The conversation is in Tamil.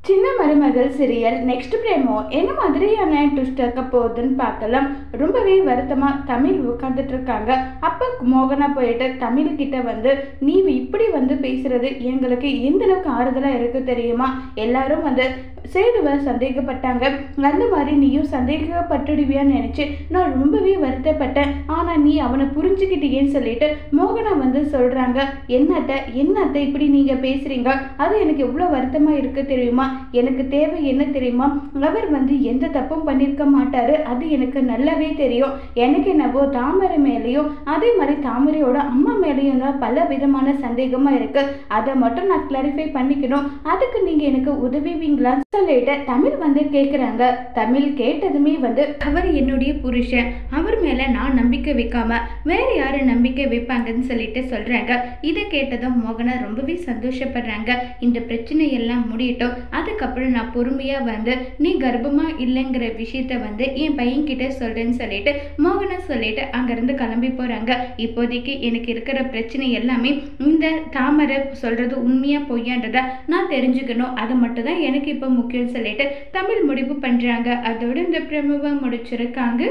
சின்ன மருமகள் சீரியல் நெக்ஸ்ட் பிரேமோ என்ன மாதிரியான ட்விஸ்ட் இருக்க போகுதுன்னு பார்க்கலாம். ரொம்பவே வருத்தமா தமிழ் உட்காந்துட்டு இருக்காங்க. அப்ப மோகனா போயிட்டு தமிழ் கிட்ட வந்து, நீ இப்படி வந்து பேசுறது எங்களுக்கு எந்த அளவுக்கு ஆறுதலா இருக்கு தெரியுமா? எல்லாரும் வந்து சேதுவை சந்தேகப்பட்டாங்க. அந்த மாதிரி நீயும் சந்தேகப்பட்டுடுவியான்னு நினைச்சு நான் ரொம்பவே வருத்தப்பட்டேன். ஆனா நீ அவனை புரிஞ்சுக்கிட்டீங்கன்னு சொல்லிட்டு மோகனா வந்து சொல்றாங்க. என்னத்த இப்படி நீங்க பேசுறீங்க? அது எனக்கு எவ்வளவு வருத்தமா இருக்கு தெரியுமா? எனக்கு தேவை என்ன தெரியுமா? அவர் வந்து எந்த தப்பும் பண்ணியிருக்க மாட்டாரு. அது எனக்கு நல்லாவே தெரியும். எனக்கு என்னவோ தாமரை மேலேயும் அதே மாதிரி தாமரையோட அம்மா மேலேயும் தான் பல விதமான சந்தேகமா இருக்கு. அதை மட்டும் நான் கிளாரிஃபை பண்ணிக்கணும். அதுக்கு நீங்க எனக்கு உதவிவீங்களான்னு சொல்லிட்டு தமிழ் வந்து கேட்குறாங்க. தமிழ் கேட்டதுமே வந்து, அவர் என்னுடைய புருஷன், அவர் மேல நான் நம்பிக்கை வைக்காம வேற யாரு நம்பிக்கை வைப்பாங்கன்னு சொல்லிட்டு சொல்றாங்க. இதை கேட்டதும் மோகனா ரொம்பவே சந்தோஷப்படுறாங்க. இந்த பிரச்சனை எல்லாம் முடியட்டும், அதுக்கப்புறம் நான் பொறுமையா வந்து நீ கர்ப்பமா இல்லைங்கிற விஷயத்த வந்து என் பையன் கிட்ட சொல்றேன்னு சொல்லிட்டு மோகனா சொல்லிட்டு அங்கிருந்து கிளம்பி போறாங்க. இப்போதைக்கு எனக்கு இருக்கிற பிரச்சனை எல்லாமே இந்த தாமரை சொல்றது உண்மையா பொய்யான்றதா நான் தெரிஞ்சுக்கணும். அது மட்டும் தான் எனக்கு இப்போ முக்கியம் சொல்லிட்டு தமிழ் முடிவு பண்றாங்க. அதோட இந்த பிரமுவை முடிச்சிருக்காங்க.